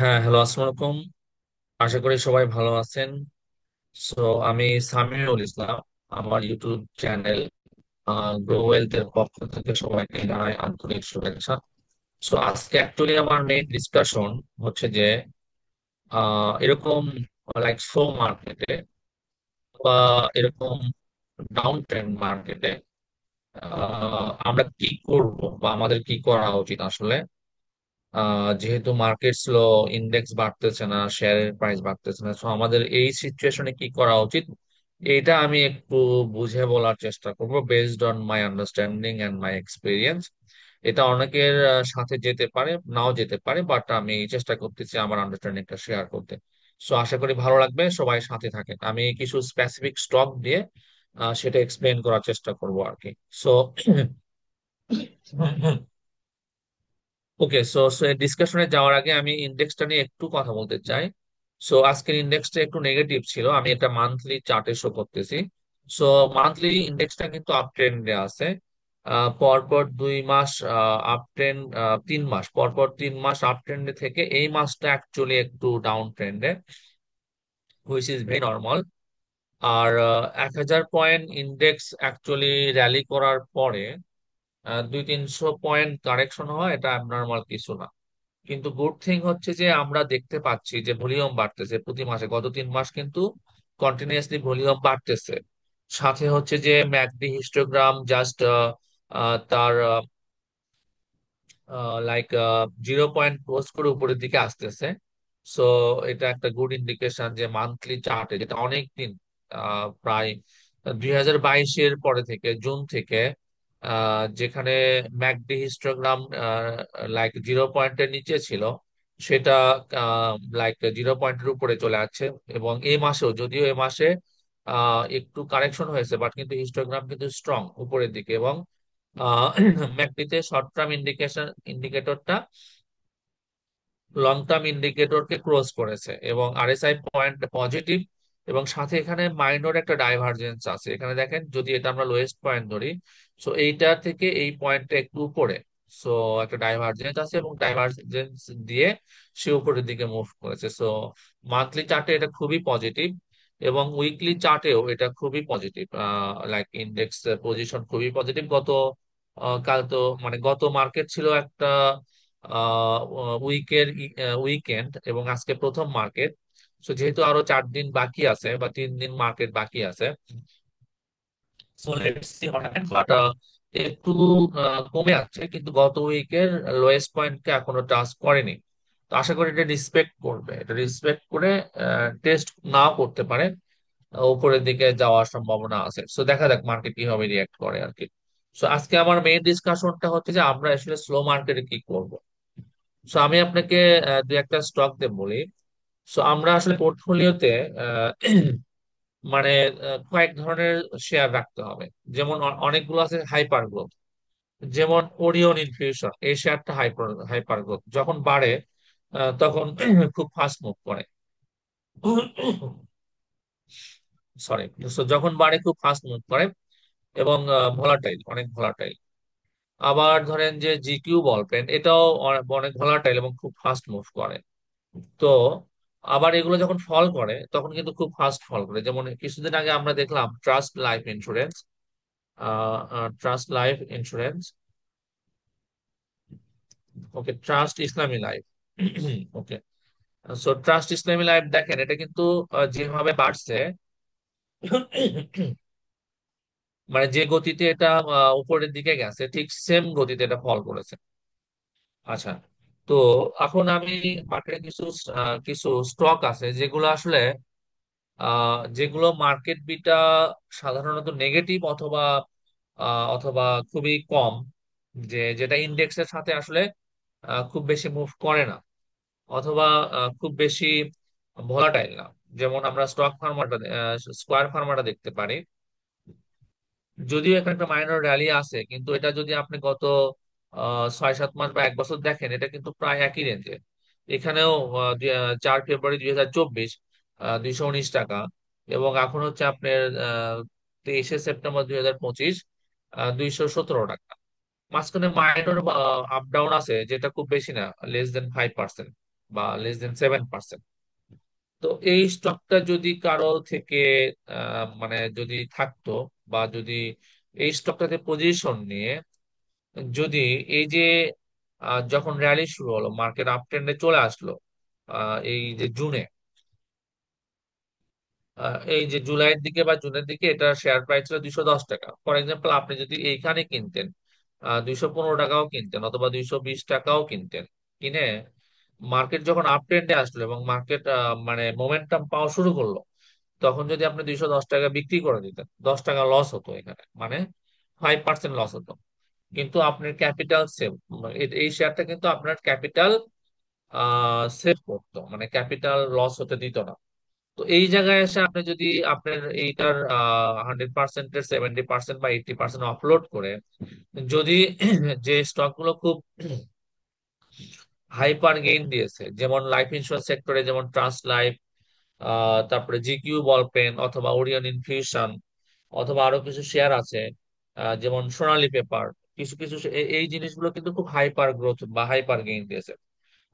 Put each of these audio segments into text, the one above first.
হ্যাঁ, হ্যালো, আসসালামু আলাইকুম। আশা করি সবাই ভালো আছেন। সো আমি সামিউল ইসলাম। আমার ইউটিউব চ্যানেল গ্রো ওয়েলথ এর পক্ষ থেকে সবাইকে জানাই আন্তরিক শুভেচ্ছা। সো আজকে অ্যাকচুয়ালি আমার মেইন ডিসকাশন হচ্ছে যে এরকম লাইক শো মার্কেটে বা এরকম ডাউন ট্রেন্ড মার্কেটে আমরা কি করব বা আমাদের কি করা উচিত আসলে। যেহেতু মার্কেট স্লো, ইন্ডেক্স বাড়তেছে না, শেয়ারের প্রাইস বাড়তেছে না, সো আমাদের এই সিচুয়েশনে কি করা উচিত, এটা আমি একটু বুঝে বলার চেষ্টা করব based on my understanding and my experience. এটা অনেকের সাথে যেতে পারে, নাও যেতে পারে, বাট আমি চেষ্টা করতেছি আমার আন্ডারস্ট্যান্ডিংটা শেয়ার করতে। সো আশা করি ভালো লাগবে, সবাই সাথে থাকেন। আমি কিছু স্পেসিফিক স্টক দিয়ে সেটা এক্সপ্লেন করার চেষ্টা করব আর কি। সো ওকে, সো সো ডিসকাশনে যাওয়ার আগে আমি ইন্ডেক্সটা নিয়ে একটু কথা বলতে চাই। সো আজকের ইন্ডেক্সটা একটু নেগেটিভ ছিল, আমি এটা মান্থলি চার্টে শো করতেছি। সো মান্থলি ইন্ডেক্সটা কিন্তু আপ ট্রেন্ডে আছে। পরপর 2 মাস আপ ট্রেন্ড, 3 মাস পরপর 3 মাস আপ ট্রেন্ডে থেকে এই মাসটা অ্যাকচুয়ালি একটু ডাউন ট্রেন্ডে, হুইচ ইজ ভেরি নর্মাল। আর 1,000 পয়েন্ট ইন্ডেক্স অ্যাকচুয়ালি র্যালি করার পরে 200-300 পয়েন্ট কারেকশন হয়, এটা অ্যাবনর্মাল কিছু না। কিন্তু গুড থিং হচ্ছে যে আমরা দেখতে পাচ্ছি যে ভলিউম বাড়তেছে প্রতি মাসে, গত 3 মাস কিন্তু কন্টিনিউয়াসলি ভলিউম বাড়তেছে। সাথে হচ্ছে যে ম্যাকডি হিস্টোগ্রাম জাস্ট তার লাইক 0 পয়েন্ট ক্রস করে উপরের দিকে আসতেছে। সো এটা একটা গুড ইন্ডিকেশন যে মান্থলি চার্টে, যেটা অনেক দিন প্রায় 2022-এর পরে থেকে, জুন থেকে, যেখানে ম্যাকডি হিস্টোগ্রাম লাইক 0 পয়েন্টের নিচে ছিল, সেটা লাইক 0 পয়েন্টের উপরে চলে আসছে। এবং এই মাসেও, যদিও এই মাসে একটু কারেকশন হয়েছে, বাট কিন্তু হিস্টোগ্রাম কিন্তু স্ট্রং উপরের দিকে। এবং ম্যাকডিতে শর্ট টার্ম ইন্ডিকেটরটা লং টার্ম ইন্ডিকেটরকে ক্রস করেছে এবং আরএসআই পয়েন্ট পজিটিভ। এবং সাথে এখানে মাইনর একটা ডাইভারজেন্স আছে, এখানে দেখেন, যদি এটা আমরা লোয়েস্ট পয়েন্ট ধরি, সো এইটা থেকে এই পয়েন্টটা একটু উপরে। সো একটা ডাইভারজেন্স আছে এবং ডাইভারজেন্স দিয়ে সে উপরের দিকে মুভ করেছে। সো মান্থলি চার্টে এটা খুবই পজিটিভ এবং উইকলি চার্টেও এটা খুবই পজিটিভ। লাইক ইন্ডেক্স পজিশন খুবই পজিটিভ। কাল তো মানে গত মার্কেট ছিল একটা উইকের উইকেন্ড, এবং আজকে প্রথম মার্কেট। তো যেহেতু আরো 4 দিন বাকি আছে বা 3 দিন মার্কেট বাকি আছে, so let's see what happens. But একটু কমে যাচ্ছে, কিন্তু গত উইকের লোয়েস্ট পয়েন্টকে এখনো টাচ করেনি। তো আশা করি এটা রিসপেক্ট করবে, এটা রিসপেক্ট করে টেস্ট নাও করতে পারে, উপরের দিকে যাওয়ার সম্ভাবনা আছে। সো দেখা যাক মার্কেট কিভাবে রিয়াক্ট করে আর কি। সো আজকে আমার মেইন ডিসকাশনটা হচ্ছে যে আমরা আসলে স্লো মার্কেটে কি করব। সো আমি আপনাকে দু একটা স্টক দিয়ে বলি। সো আমরা আসলে পোর্টফোলিওতে মানে কয়েক ধরনের শেয়ার রাখতে হবে। যেমন অনেকগুলো আছে হাইপার গ্রোথ, যেমন ওরিয়ন ইনফিউশন, এই শেয়ারটা হাইপার হাইপার গ্রোথ, যখন বাড়ে তখন খুব ফাস্ট মুভ করে। সরি, যখন বাড়ে খুব ফাস্ট মুভ করে এবং ভলাটাইল, অনেক ভলাটাইল। আবার ধরেন যে জিকিউ বল পেন, এটাও অনেক ভলাটাইল এবং খুব ফাস্ট মুভ করে। তো আবার এগুলো যখন ফল করে তখন কিন্তু খুব ফাস্ট ফল করে। যেমন কিছুদিন আগে আমরা দেখলাম Trust Life Insurance, Trust Life Insurance, okay, Trust Islami Life, okay. So Trust Islami Life দেখেন, এটা কিন্তু যেভাবে বাড়ছে, মানে যে গতিতে এটা উপরের দিকে গেছে, ঠিক সেম গতিতে এটা ফল করেছে। আচ্ছা, তো এখন আমি মার্কেটে কিছু স্টক আছে যেগুলো আসলে যেগুলো মার্কেট বিটা সাধারণত নেগেটিভ অথবা অথবা খুবই কম, যেটা ইন্ডেক্সের সাথে আসলে খুব বেশি মুভ করে না, অথবা খুব বেশি ভোলাটাইল না। যেমন আমরা স্কোয়ার ফার্মাটা দেখতে পারি। যদিও এখানে একটা মাইনর র্যালি আছে, কিন্তু এটা যদি আপনি গত 6-7 মাস বা 1 বছর দেখেন, এটা কিন্তু প্রায় একই রেঞ্জে। এখানেও 4 ফেব্রুয়ারি 2024 219 টাকা, এবং এখন হচ্ছে আপনার 23 সেপ্টেম্বর 2025 217 টাকা। মাঝখানে মাইনর আপ ডাউন আছে, যেটা খুব বেশি না, লেস দেন 5%। বা less than 7%। তো এই স্টকটা যদি কারো থেকে মানে যদি থাকতো, বা যদি এই স্টকটাতে পজিশন নিয়ে যদি এই যে যখন র্যালি শুরু হলো, মার্কেট আপ ট্রেন্ডে চলে আসলো এই যে জুনে, এই যে জুলাইয়ের দিকে বা জুনের দিকে এটা শেয়ার প্রাইস ছিল 210 টাকা। ফর এক্সাম্পল, আপনি যদি এইখানে কিনতেন, 215 টাকাও কিনতেন অথবা 220 টাকাও কিনতেন, কিনে মার্কেট যখন আপ ট্রেন্ডে আসলো এবং মার্কেট মানে মোমেন্টাম পাওয়া শুরু করলো, তখন যদি আপনি 210 টাকা বিক্রি করে দিতেন, 10 টাকা লস হতো এখানে, মানে 5% লস হতো। কিন্তু আপনার ক্যাপিটাল সেভ, এই শেয়ারটা কিন্তু আপনার ক্যাপিটাল সেভ করতো, মানে ক্যাপিটাল লস হতে দিত না। তো এই জায়গায় এসে আপনি যদি আপনার এইটার 100%-এর 70% বা 80% অফলোড করে যদি যে স্টক গুলো খুব হাইপার গেইন দিয়েছে, যেমন লাইফ ইন্স্যুরেন্স সেক্টরে যেমন ট্রাস্ট লাইফ, তারপরে জিকিউ বল পেন অথবা ওরিয়ন ইনফিউশন, অথবা আরো কিছু শেয়ার আছে যেমন সোনালী পেপার, কিছু কিছু এই জিনিসগুলো কিন্তু খুব হাইপার গ্রোথ বা হাইপার গেইন দিয়েছে।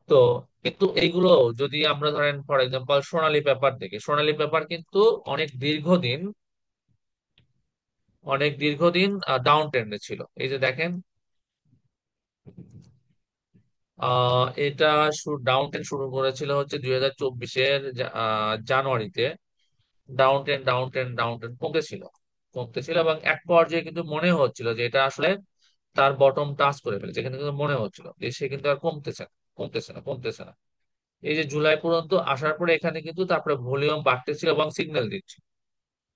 তো কিন্তু এইগুলো যদি আমরা ধরেন ফর এক্সাম্পল সোনালী পেপার দেখি, সোনালী পেপার কিন্তু অনেক দীর্ঘদিন ডাউন ট্রেন্ডে ছিল। এই যে দেখেন, এটা ডাউন ট্রেন্ড শুরু করেছিল হচ্ছে 2024-এর জানুয়ারিতে। ডাউন ট্রেন্ড কমতেছিল, এবং এক পর্যায়ে কিন্তু মনে হচ্ছিল যে এটা আসলে তার বটম টাচ করে ফেলেছে, কিন্তু কিন্তু মনে হচ্ছিল যে সে কিন্তু আর কমতেছে না। এই যে জুলাই পর্যন্ত আসার পরে এখানে কিন্তু তারপরে ভলিউম বাড়তেছিল এবং সিগন্যাল দিচ্ছে।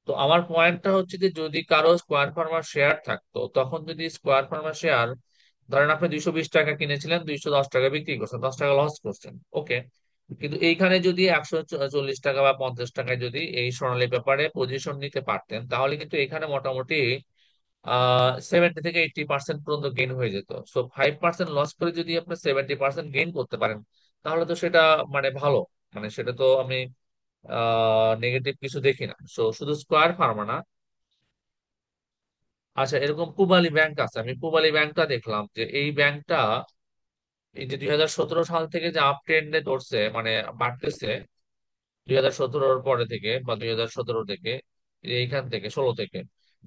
তো আমার পয়েন্টটা হচ্ছে যে যদি কারো স্কোয়ার ফার্মার শেয়ার থাকতো, তখন যদি স্কোয়ার ফার্মার শেয়ার ধরেন আপনি 220 টাকা কিনেছিলেন, 210 টাকা বিক্রি করছেন, 10 টাকা লস করছেন, ওকে। কিন্তু এইখানে যদি 140 টাকা বা 50 টাকায় যদি এই সোনালী ব্যাপারে পজিশন নিতে পারতেন, তাহলে কিন্তু এখানে মোটামুটি 70 থেকে 80% পর্যন্ত গেইন হয়ে যেত। সো 5% লস করে যদি আপনি 70% গেইন করতে পারেন, তাহলে তো সেটা মানে ভালো, মানে সেটা তো আমি নেগেটিভ কিছু দেখি না। সো শুধু স্কোয়ার ফার্মা না। আচ্ছা, এরকম পূবালী ব্যাংক আছে, আমি পূবালী ব্যাংকটা দেখলাম যে এই ব্যাংকটা এই যে 2017 সাল থেকে যে আপ ট্রেন্ডে ধরছে, মানে বাড়তেছে 2017-র পরে থেকে বা 2017 থেকে, এইখান থেকে 16 থেকে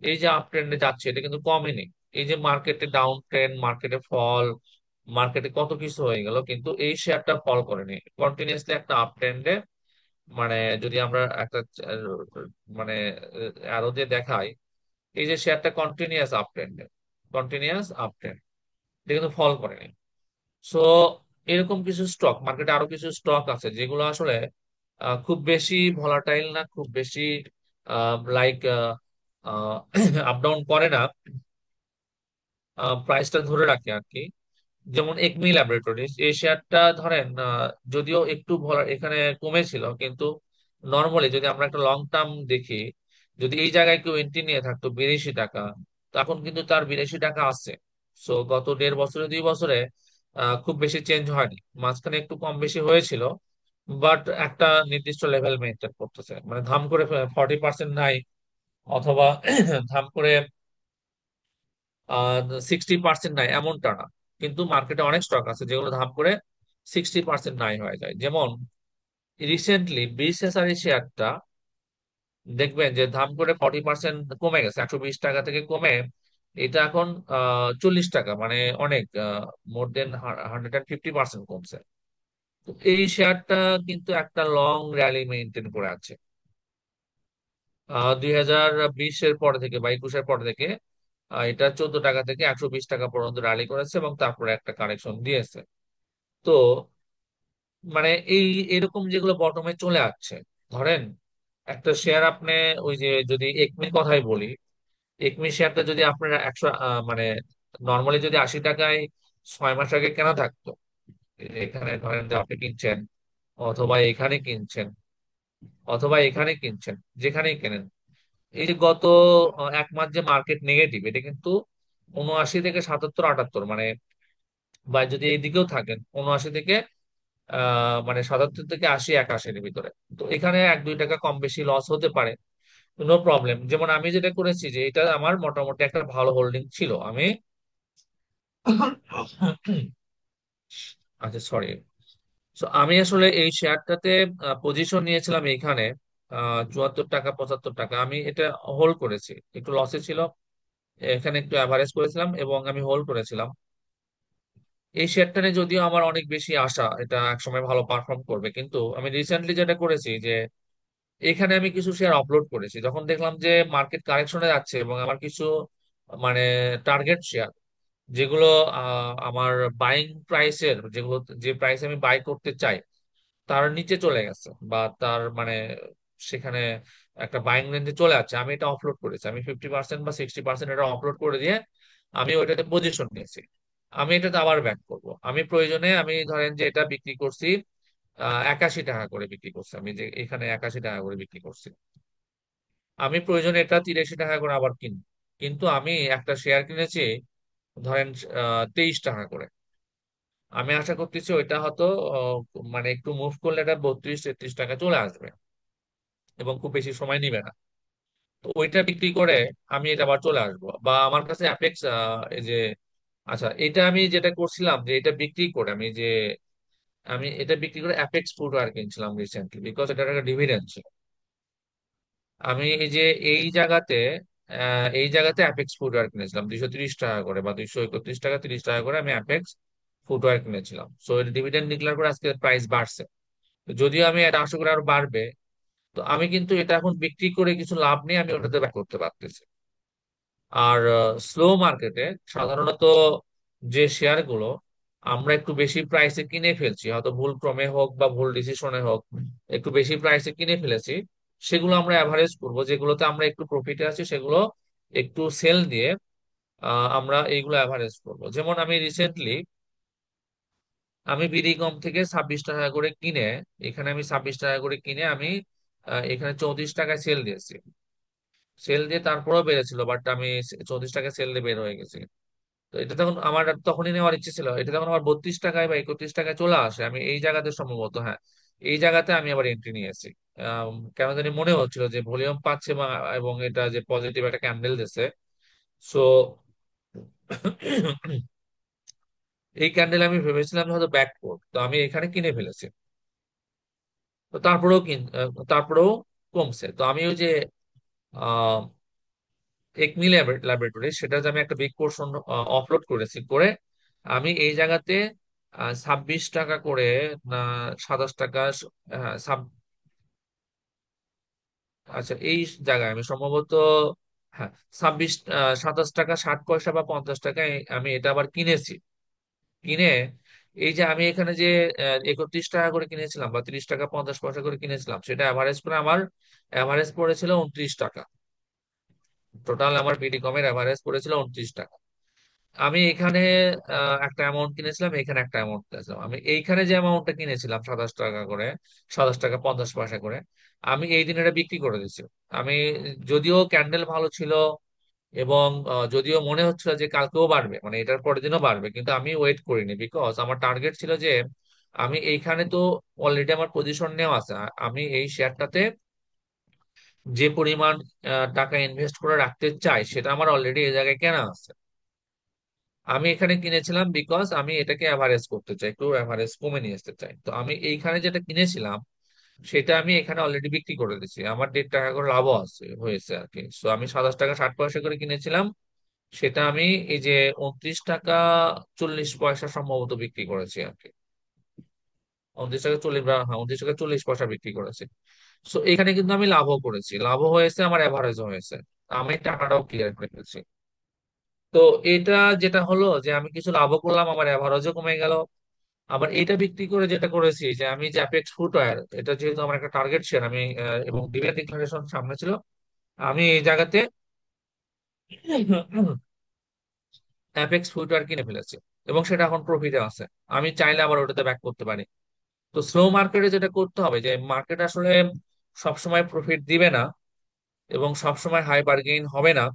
এই যে আপ ট্রেন্ডে যাচ্ছে, এটা কিন্তু কমেনি। এই যে মার্কেটে ডাউন ট্রেন্ড, মার্কেটে ফল, মার্কেটে কত কিছু হয়ে গেল, কিন্তু এই শেয়ারটা ফল করেনি, কন্টিনিউয়াসলি একটা আপ ট্রেন্ডে। মানে যদি আমরা একটা মানে আরো দিয়ে দেখাই, এই যে শেয়ারটা কন্টিনিউয়াস আপ ট্রেন্ড, এটা কিন্তু ফল করেনি। সো এরকম কিছু স্টক, মার্কেটে আরো কিছু স্টক আছে যেগুলো আসলে খুব বেশি ভলাটাইল না, খুব বেশি লাইক আপ ডাউন করে না, প্রাইসটা ধরে রাখে আর কি। যেমন একমি ল্যাবরেটরিজ, এই শেয়ারটা ধরেন যদিও একটু এখানে কমেছিল, কিন্তু নর্মালি যদি আমরা একটা লং টার্ম দেখি, যদি এই জায়গায় কেউ এন্ট্রি নিয়ে থাকতো 82 টাকা, তখন কিন্তু তার 82 টাকা আছে। সো গত 1.5 বছরে 2 বছরে খুব বেশি চেঞ্জ হয়নি, মাঝখানে একটু কম বেশি হয়েছিল, বাট একটা নির্দিষ্ট লেভেল মেনটেন করতেছে, মানে ধাম করে 40% নাই, অথবা ধাম করে 60% নাই, এমনটা না। কিন্তু মার্কেটে অনেক স্টক আছে যেগুলো ধাপ করে 60% নাই হয়ে যায়। যেমন রিসেন্টলি বিএসএসআর শেয়ারটা দেখবেন যে ধাম করে 40% কমে গেছে, 120 টাকা থেকে কমে এটা এখন 40 টাকা, মানে অনেক মোর দেন 150% কমছে। তো এই শেয়ারটা কিন্তু একটা লং র্যালি মেনটেন করে আছে 2020-এর পর থেকে বা 21-এর পর থেকে। এটা 14 টাকা থেকে 120 টাকা পর্যন্ত র্যালি করেছে এবং তারপরে একটা কারেকশন দিয়েছে। তো মানে এরকম যেগুলো বটমে চলে আসছে, ধরেন একটা শেয়ার আপনি, ওই যে যদি একমির কথাই বলি, একমি শেয়ারটা যদি আপনার 100 মানে নর্মালি যদি 80 টাকায় 6 মাস আগে কেনা থাকতো, এখানে ধরেন যে আপনি কিনছেন, অথবা এখানে কিনছেন, যেখানেই কেনেন, এই যে গত 1 মাস যে মার্কেট নেগেটিভ, এটা কিন্তু 79 থেকে 77, 78, মানে বা যদি এইদিকেও থাকেন 79 থেকে মানে 77 থেকে 80, 81-এর ভিতরে। তো এখানে 1-2 টাকা কম বেশি লস হতে পারে, নো প্রবলেম। যেমন আমি যেটা করেছি যে এটা আমার মোটামুটি একটা ভালো হোল্ডিং ছিল, আমি আচ্ছা সরি, তো আমি আসলে এই শেয়ারটাতে পজিশন নিয়েছিলাম এইখানে 74 টাকা 75 টাকা। আমি এটা হোল্ড করেছি, একটু লসে ছিল, এখানে একটু অ্যাভারেজ করেছিলাম এবং আমি হোল্ড করেছিলাম। এই শেয়ারটা নিয়ে যদিও আমার অনেক বেশি আশা এটা একসময় ভালো পারফর্ম করবে, কিন্তু আমি রিসেন্টলি যেটা করেছি যে এখানে আমি কিছু শেয়ার আপলোড করেছি যখন দেখলাম যে মার্কেট কারেকশনে যাচ্ছে, এবং আমার কিছু মানে টার্গেট শেয়ার যেগুলো আমার বাইং প্রাইসের, যেগুলো যে প্রাইস আমি বাই করতে চাই তার নিচে চলে গেছে, বা তার সেখানে একটা বাইং রেঞ্জে চলে আসছে, আমি এটা অফলোড করেছি। আমি 50% বা 60% এটা অফলোড করে দিয়ে আমি ওইটাতে পজিশন নিয়েছি। আমি এটাতে আবার ব্যাক করব। আমি প্রয়োজনে আমি ধরেন যে এটা বিক্রি করছি 81 টাকা করে বিক্রি করছি, আমি যে এখানে 81 টাকা করে বিক্রি করছি। আমি প্রয়োজনে এটা 83 টাকা করে আবার কিনবো। কিন্তু আমি একটা শেয়ার কিনেছি ধরেন 23 টাকা করে। আমি আশা করতেছি ওইটা হয়তো আহ, একটু মুভ করলে এটা 32 33 টাকা চলে আসবে এবং খুব বেশি সময় নিবে না। তো ওইটা বিক্রি করে আমি এটা আবার চলে আসবো, বা আমার কাছে অ্যাপেক্স এই যে, আচ্ছা এটা আমি যেটা করছিলাম যে এটা বিক্রি করে আমি এটা বিক্রি করে অ্যাপেক্স ফুটওয়্যার কিনছিলাম রিসেন্টলি, বিকজ এটার একটা ডিভিডেন্ড ছিল। আমি এই যে এই জায়গাতে অ্যাপেক্স ফুটওয়্যার কিনেছিলাম 230 টাকা করে, বা 231 টাকা 30 টাকা করে আমি অ্যাপেক্স ফুটওয়্যার কিনেছিলাম। সো এর ডিভিডেন্ড ডিক্লেয়ার করে আজকে প্রাইস বাড়ছে। তো যদিও আমি এটা আশা করি আরো বাড়বে, তো আমি কিন্তু এটা এখন বিক্রি করে কিছু লাভ নেই, আমি ওটাতে ব্যাক করতে পারতেছি। আর স্লো মার্কেটে সাধারণত যে শেয়ার গুলো আমরা একটু বেশি প্রাইসে কিনে ফেলছি, হয়তো ভুল ক্রমে হোক বা ভুল ডিসিশনে হোক, একটু বেশি প্রাইসে কিনে ফেলেছি, সেগুলো আমরা অ্যাভারেজ করব। যেগুলোতে আমরা একটু প্রফিটে আছি সেগুলো একটু সেল দিয়ে আমরা এইগুলো অ্যাভারেজ করব। যেমন আমি রিসেন্টলি আমি বিডিকম থেকে 26 টাকা করে কিনে, এখানে আমি 26 টাকা করে কিনে আমি এখানে 34 টাকায় সেল দিয়েছি। সেল দিয়ে তারপরেও বেড়েছিল, বাট আমি 34 টাকায় সেল দিয়ে বের হয়ে গেছি। তো এটা তখন আমার তখনই নেওয়ার ইচ্ছে ছিল, এটা তখন আমার 32 টাকায় বা 31 টাকায় চলে আসে। আমি এই জায়গাতে সম্ভবত, হ্যাঁ, এই জায়গাতে আমি আবার এন্ট্রি নিয়েছি। কেন জানি মনে হচ্ছিল যে ভলিউম পাচ্ছে, এবং এটা যে পজিটিভ একটা ক্যান্ডেল দিছে। সো এই ক্যান্ডেল আমি ভেবেছিলাম যে হয়তো ব্যাক করব, তো আমি এখানে কিনে ফেলেছি। তো তারপরেও কমছে। তো আমি ওই যে আহ একমি ল্যাবরেটরি, সেটা যে আমি একটা বিগ পোর্শন অফলোড করেছি করে আমি এই জায়গাতে 26 টাকা করে, না 27 টাকা, হ্যাঁ, আচ্ছা এই জায়গায় আমি সম্ভবত, হ্যাঁ, 27 27 টাকা 60 পয়সা বা 50 টাকায় আমি এটা আবার কিনেছি। কিনে এই যে আমি এখানে যে 31 টাকা করে কিনেছিলাম বা 30 টাকা 50 পয়সা করে কিনেছিলাম, সেটা অ্যাভারেজ করে আমার অ্যাভারেজ পড়েছিল 29 টাকা। টোটাল আমার বিডি কমের অ্যাভারেজ পড়েছিল 29 টাকা। আমি এখানে একটা অ্যামাউন্ট কিনেছিলাম, এখানে একটা অ্যামাউন্ট কিনেছিলাম। আমি এইখানে যে অ্যামাউন্টটা কিনেছিলাম 27 টাকা করে, 27 টাকা 50 পয়সা করে, আমি এই দিন এটা বিক্রি করে দিচ্ছি। আমি যদিও ক্যান্ডেল ভালো ছিল এবং যদিও মনে হচ্ছিল যে কালকেও বাড়বে, এটার পরের দিনও বাড়বে, কিন্তু আমি ওয়েট করিনি, বিকজ আমার টার্গেট ছিল যে আমি এইখানে তো অলরেডি আমার পজিশন নেওয়া আছে। আমি এই শেয়ারটাতে যে পরিমাণ টাকা ইনভেস্ট করে রাখতে চাই সেটা আমার অলরেডি এই জায়গায় কেনা আছে। আমি এখানে কিনেছিলাম বিকজ আমি এটাকে অ্যাভারেজ করতে চাই, একটু অ্যাভারেজ কমে নিয়ে আসতে চাই। তো আমি এইখানে যেটা কিনেছিলাম সেটা আমি এখানে অলরেডি বিক্রি করে দিচ্ছি, আমার 1.5 টাকা করে লাভও আছে হয়েছে আর কি। তো আমি 27 টাকা 60 পয়সা করে কিনেছিলাম, সেটা আমি এই যে 29 টাকা 40 পয়সা সম্ভবত বিক্রি করেছি আর কি। 29 টাকা 40, হ্যাঁ, 29 টাকা 40 পয়সা বিক্রি করেছি। তো এখানে কিন্তু আমি লাভও করেছি, লাভও হয়েছে, আমার অ্যাভারেজও হয়েছে। আমি টাকাটাও ক্লিয়ার করে ফেলছি। তো এটা যেটা হলো যে আমি কিছু লাভও করলাম, আমার অ্যাভারেজও কমে গেল। আবার এটা বিক্রি করে যেটা করেছি যে আমি যে অ্যাপেক্স ফুটওয়্যার, এটা যেহেতু আমার একটা টার্গেট শেয়ার, আমি এবং ডিভিডেন্ড ডিক্লারেশন সামনে ছিল, আমি এই জায়গাতে অ্যাপেক্স ফুটওয়্যার কিনে ফেলেছি এবং সেটা এখন প্রফিটে আছে। আমি চাইলে আবার ওটাতে ব্যাক করতে পারি। তো স্লো মার্কেটে যেটা করতে হবে যে মার্কেট আসলে সবসময় প্রফিট দিবে না এবং সবসময় হাই বার্গেইন হবে না।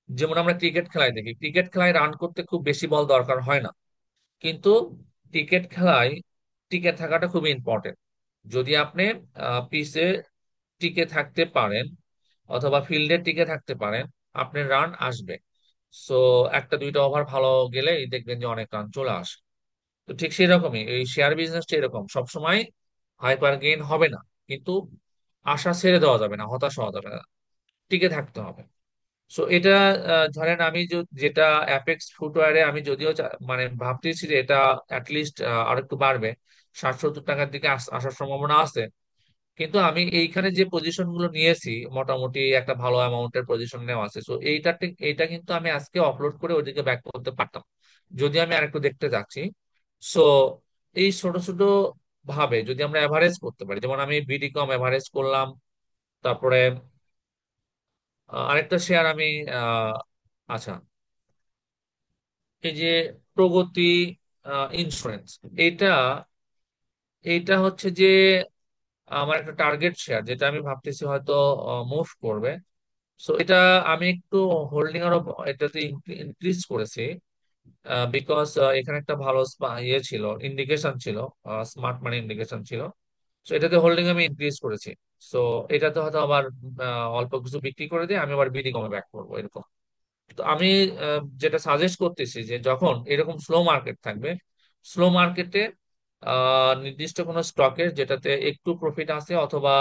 যেমন আমরা ক্রিকেট খেলায় দেখি, ক্রিকেট খেলায় রান করতে খুব বেশি বল দরকার হয় না, কিন্তু ক্রিকেট খেলায় টিকে থাকাটা খুবই ইম্পর্টেন্ট। যদি আপনি পিচে টিকে থাকতে পারেন অথবা ফিল্ডে টিকে থাকতে পারেন, আপনার রান আসবে। সো একটা দুইটা ওভার ভালো গেলেই দেখবেন যে অনেক রান চলে আসে। তো ঠিক সেই রকমই এই শেয়ার বিজনেসটা এরকম, সবসময় হাইপার গেইন হবে না, কিন্তু আশা ছেড়ে দেওয়া যাবে না, হতাশ হওয়া যাবে না, টিকে থাকতে হবে। সো এটা ধরেন আমি যেটা অ্যাপেক্স ফুটওয়্যারে আমি যদিও মানে ভাবতেছি যে এটা অ্যাটলিস্ট আর একটু বাড়বে, 60-70 টাকার দিকে আসার সম্ভাবনা আছে। কিন্তু আমি এইখানে যে পজিশন গুলো নিয়েছি মোটামুটি একটা ভালো অ্যামাউন্টের পজিশন নেওয়া আছে, সো এইটা কিন্তু আমি আজকে অফলোড করে ওইদিকে ব্যাক করতে পারতাম যদি আমি আরেকটু দেখতে যাচ্ছি। সো এই ছোট ছোট ভাবে যদি আমরা এভারেজ করতে পারি, যেমন আমি বিডি কম এভারেজ করলাম, তারপরে আরেকটা শেয়ার আমি আহ আচ্ছা, এই যে প্রগতি ইন্স্যুরেন্স, এইটা এইটা হচ্ছে যে আমার একটা টার্গেট শেয়ার, যেটা আমি ভাবতেছি হয়তো মুভ করবে। সো এটা আমি একটু হোল্ডিং আরো এটাতে ইনক্রিজ করেছি, বিকজ এখানে একটা ভালো ইয়ে ছিল, ইন্ডিকেশন ছিল, স্মার্ট মানি ইন্ডিকেশন ছিল। সো এটাতে হোল্ডিং আমি ইনক্রিজ করেছি। সো এটাতে হয়তো আবার অল্প কিছু বিক্রি করে দিয়ে আমি আবার বিডি কমে ব্যাক করবো এরকম। তো আমি যেটা সাজেস্ট করতেছি যে যখন এরকম স্লো মার্কেট থাকবে, স্লো মার্কেটে নির্দিষ্ট কোনো স্টকের যেটাতে একটু প্রফিট আছে, অথবা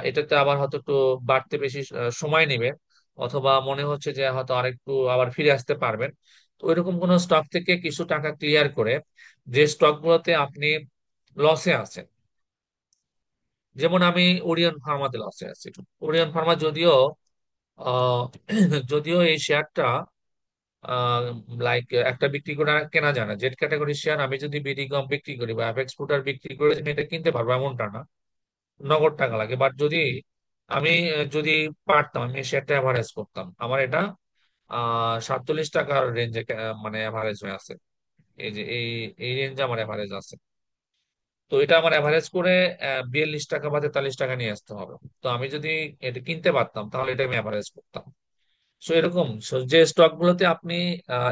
এটাতে আবার হয়তো একটু বাড়তে বেশি সময় নেবে, অথবা মনে হচ্ছে যে হয়তো আরেকটু আবার ফিরে আসতে পারবেন, তো ওইরকম কোনো স্টক থেকে কিছু টাকা ক্লিয়ার করে যে স্টকগুলোতে আপনি লসে আছেন, যেমন আমি ওরিয়ন ফার্মাতে লসে আছি। ওরিয়ন ফার্মা যদিও আহ, যদিও এই শেয়ারটা লাইক একটা বিক্রি করে আর কেনা যায় না, জেড ক্যাটাগরি শেয়ার আমি যদি বিডি কম বিক্রি করি বা অ্যাপেক্স ফুটার বিক্রি করে আমি এটা কিনতে পারবো এমনটা না, নগদ টাকা লাগে। বাট যদি আমি যদি পারতাম আমি শেয়ারটা অ্যাভারেজ করতাম, আমার এটা 47 টাকার রেঞ্জে মানে অ্যাভারেজ হয়ে আছে। এই যে এই রেঞ্জে আমার অ্যাভারেজ আছে। তো এটা আমার অ্যাভারেজ করে 42 টাকা বা 43 টাকা নিয়ে আসতে হবে। তো আমি যদি এটা কিনতে পারতাম তাহলে এটা আমি অ্যাভারেজ করতাম। সো এরকম যে স্টক গুলোতে আপনি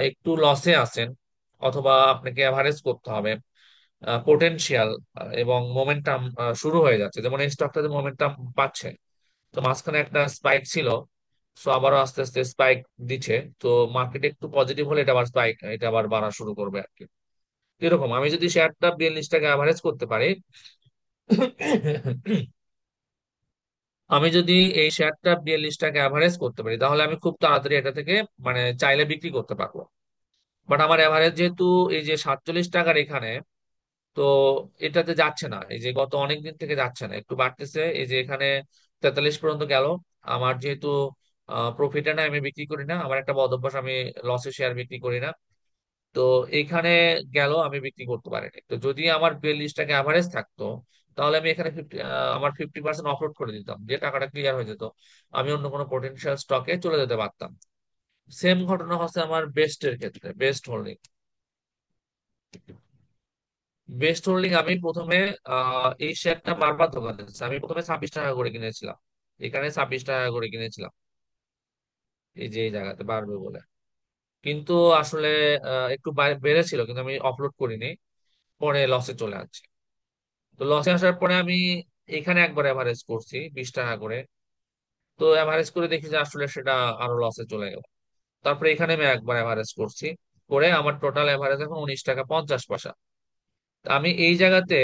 একটু লসে আছেন, অথবা আপনাকে অ্যাভারেজ করতে হবে, পোটেনশিয়াল এবং মোমেন্টাম শুরু হয়ে যাচ্ছে, যেমন এই স্টকটাতে মোমেন্টাম পাচ্ছে, তো মাঝখানে একটা স্পাইক ছিল, সো আবারও আস্তে আস্তে স্পাইক দিচ্ছে। তো মার্কেট একটু পজিটিভ হলে এটা আবার স্পাইক, এটা আবার বাড়া শুরু করবে আর কি। এরকম আমি যদি শেয়ারটা 42 টাকা অ্যাভারেজ করতে পারি, আমি যদি এই শেয়ারটা 42 টাকা অ্যাভারেজ করতে পারি, তাহলে আমি খুব তাড়াতাড়ি এটা থেকে মানে চাইলে বিক্রি করতে পারবো। বাট আমার এভারেজ যেহেতু এই যে 47 টাকার এখানে, তো এটাতে যাচ্ছে না, এই যে গত অনেক দিন থেকে যাচ্ছে না, একটু বাড়তেছে, এই যে এখানে 43 পর্যন্ত গেল। আমার যেহেতু প্রফিটে না, আমি বিক্রি করি না, আমার একটা বদ অভ্যাস, আমি লসে শেয়ার বিক্রি করি না। তো এইখানে গেল, আমি বিক্রি করতে পারিনি। তো যদি আমার 42 টাকা অ্যাভারেজ থাকতো, তাহলে আমি এখানে আমার 50% অফলোড করে দিতাম, যে টাকাটা ক্লিয়ার হয়ে যেত, আমি অন্য কোনো পোটেনশিয়াল স্টকে চলে যেতে পারতাম। সেম ঘটনা হচ্ছে আমার বেস্টের ক্ষেত্রে, বেস্ট হোল্ডিং। বেস্ট হোল্ডিং আমি প্রথমে এই শেয়ারটা বারবার ধোকা দিচ্ছে, আমি প্রথমে 26 টাকা করে কিনেছিলাম, এখানে 26 টাকা করে কিনেছিলাম, এই যে এই জায়গাতে বাড়বে বলে। কিন্তু আসলে একটু বেড়েছিল, কিন্তু আমি অফলোড করিনি, পরে লসে চলে আসছে। তো লসে আসার পরে আমি এখানে একবার এভারেজ করছি 20 টাকা করে। তো এভারেজ করে দেখি যে আসলে সেটা আরো লসে চলে গেল। তারপরে এখানে আমি একবার এভারেজ করছি, করে আমার টোটাল এভারেজ এখন 19 টাকা 50 পয়সা। তা আমি এই জায়গাতে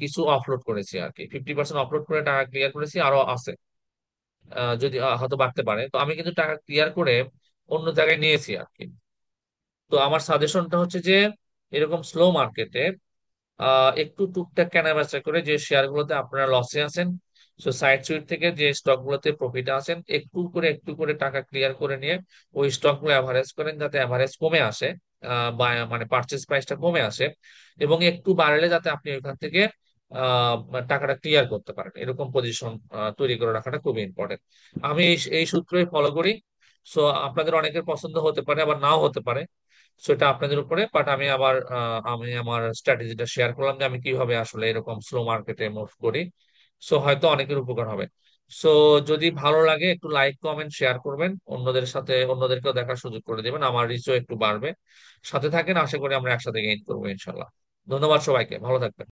কিছু অফলোড করেছি আর কি, 50% অফলোড করে টাকা ক্লিয়ার করেছি, আরো আছে, যদি হয়তো বাড়তে পারে। তো আমি কিন্তু টাকা ক্লিয়ার করে অন্য জায়গায় নিয়েছি আর কি। তো আমার সাজেশনটা হচ্ছে যে এরকম স্লো মার্কেটে একটু টুকটাক কেনাবেচা করে, যে শেয়ার গুলোতে আপনারা লসে আছেন, তো সাইড সুইট থেকে যে স্টক গুলোতে প্রফিটে আছেন, একটু করে টাকা ক্লিয়ার করে নিয়ে ওই স্টক গুলো অ্যাভারেজ করেন, যাতে অ্যাভারেজ কমে আসে, বা মানে পারচেস প্রাইসটা কমে আসে, এবং একটু বাড়লে যাতে আপনি ওইখান থেকে আহ টাকাটা ক্লিয়ার করতে পারেন, এরকম পজিশন তৈরি করে রাখাটা খুবই ইম্পর্টেন্ট। আমি এই সূত্রই ফলো করি। সো আপনাদের অনেকের পছন্দ হতে পারে, আবার নাও হতে পারে, সেটা আপনাদের উপরে। বাট আমি আমার স্ট্র্যাটেজিটা শেয়ার করলাম যে আমি কিভাবে আসলে এরকম স্লো মার্কেটে মুভ করি। সো হয়তো অনেকের উপকার হবে। সো যদি ভালো লাগে একটু লাইক কমেন্ট শেয়ার করবেন, অন্যদের সাথে অন্যদেরকেও দেখার সুযোগ করে দিবেন, আমার রিচও একটু বাড়বে। সাথে থাকেন, আশা করি আমরা একসাথে গেইন করবো ইনশাল্লাহ। ধন্যবাদ সবাইকে, ভালো থাকবেন।